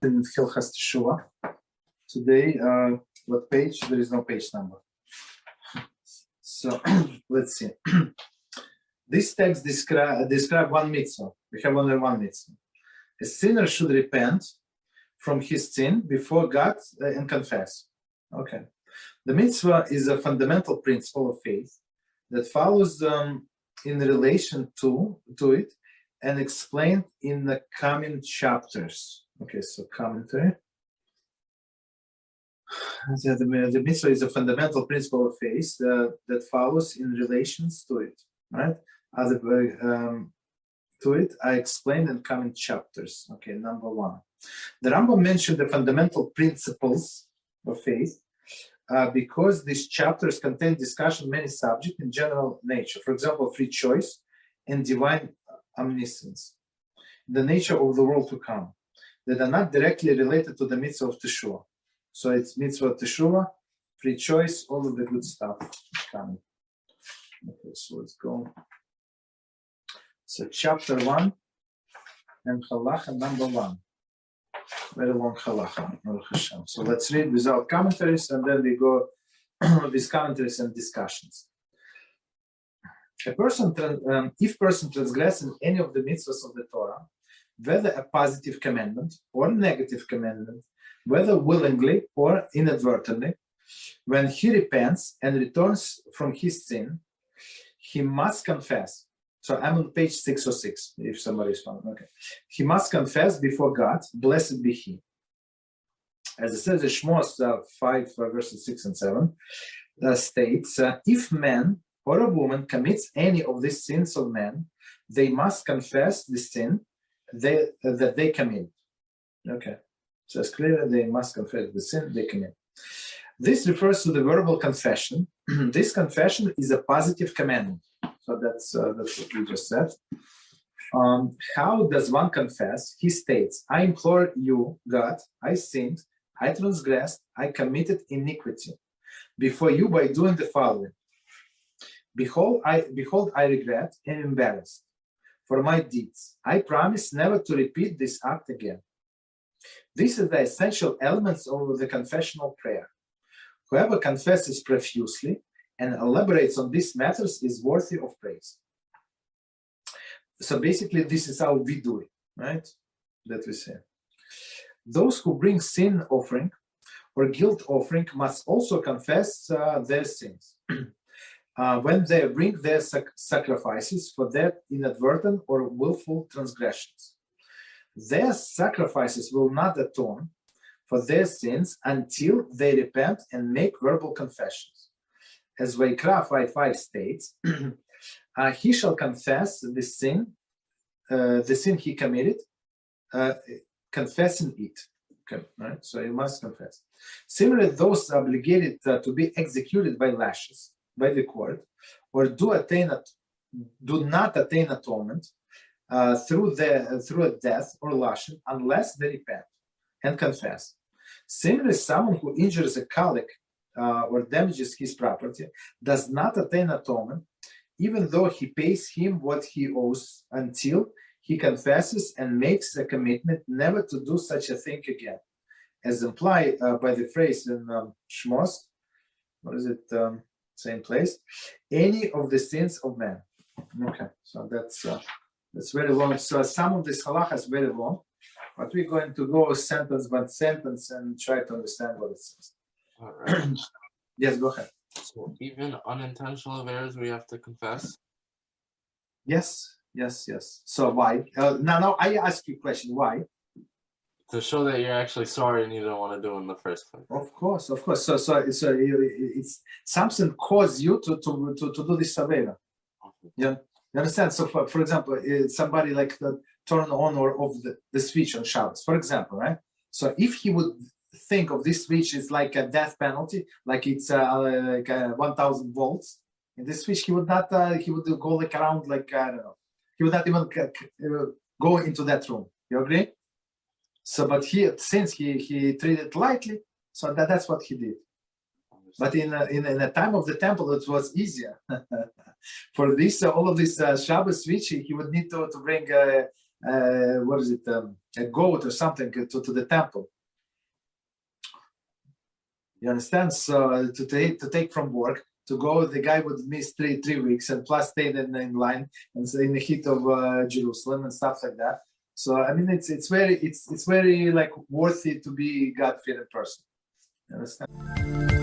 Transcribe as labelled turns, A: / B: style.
A: in Hilchot Teshuvah. Today, what page? There is no page number. So let's see. This text describe one mitzvah. We have only one mitzvah. A sinner should repent from his sin before God and confess. Okay. The mitzvah is a fundamental principle of faith that follows in relation to it and explained in the coming chapters. Okay, so commentary. The mitzvah is a fundamental principle of faith that follows in relations to it, right? To it, I explained in coming chapters. Okay, number one. The Rambam mentioned the fundamental principles of faith because these chapters contain discussion many subjects in general nature. For example, free choice and divine omniscience, the nature of the world to come, that are not directly related to the mitzvah of Teshuvah. So it's mitzvah of Teshuvah, free choice, all of the good stuff coming. Okay, so let's go. So chapter 1 and Halachah number 1. Very long Halachah, HaShem. So let's read without commentaries and then we go with commentaries and discussions. If person transgresses any of the mitzvahs of the Torah, whether a positive commandment or negative commandment, whether willingly or inadvertently, when he repents and returns from his sin, he must confess. So I'm on page 606, if somebody is found. Okay. He must confess before God, blessed be he. As it says in Shmos 5, verses 6 and 7, states, if man or a woman commits any of these sins of man, they must confess the sin that they commit. Okay. So it's clear they must confess the sin they commit. This refers to the verbal confession. This confession is a positive commandment. So that's what we just said. How does one confess? He states, I implore you, God, I sinned, I transgressed, I committed iniquity before you by doing the following. Behold, I regret and embarrassed for my deeds. I promise never to repeat this act again. These are the essential elements of the confessional prayer. Whoever confesses profusely and elaborates on these matters is worthy of praise. So basically, this is how we do it, right? That we say. Those who bring sin offering or guilt offering must also confess their sins. When they bring their sacrifices for their inadvertent or willful transgressions. Their sacrifices will not atone for their sins until they repent and make verbal confessions. As Vaikra 5:5 states, he shall confess the sin he committed, confessing it. Okay, right? So he must confess. Similarly, those obligated to be executed by lashes by the court, or do not attain atonement through a death or lashing, unless they repent and confess. Similarly, someone who injures a colleague or damages his property does not attain atonement, even though he pays him what he owes, until he confesses and makes a commitment never to do such a thing again, as implied by the phrase in Shmos. What is it? Same place. Any of the sins of man. Okay, so that's very long. So some of this halachah is very long, but we're going to go sentence by sentence and try to understand what it says.
B: All right.
A: Yes, go ahead.
B: So even unintentional errors we have to confess?
A: Yes. So why? Now I ask you a question. Why?
B: To show that you're actually sorry and you don't want to do it in the first place.
A: Of course. So it's something caused you to do this surveillance. Yeah. You understand? So, for example, somebody like turn on or off the switch on Shabbos, for example, right? So, if he would think of this switch is like a death penalty, like it's like 1,000 volts, in this switch, he would not. He would go like around, like I don't know. He would not even go into that room. You agree? So, but since he treated it lightly, so that's what he did. But in the time of the temple, it was easier. For this, all of this Shabbos switch, he would need to bring a goat or something to the temple. You understand? So to take from work, to go, the guy would miss three weeks and plus stay in line and in the heat of Jerusalem and stuff like that. So I mean, it's very like worthy to be God-fearing person. You understand?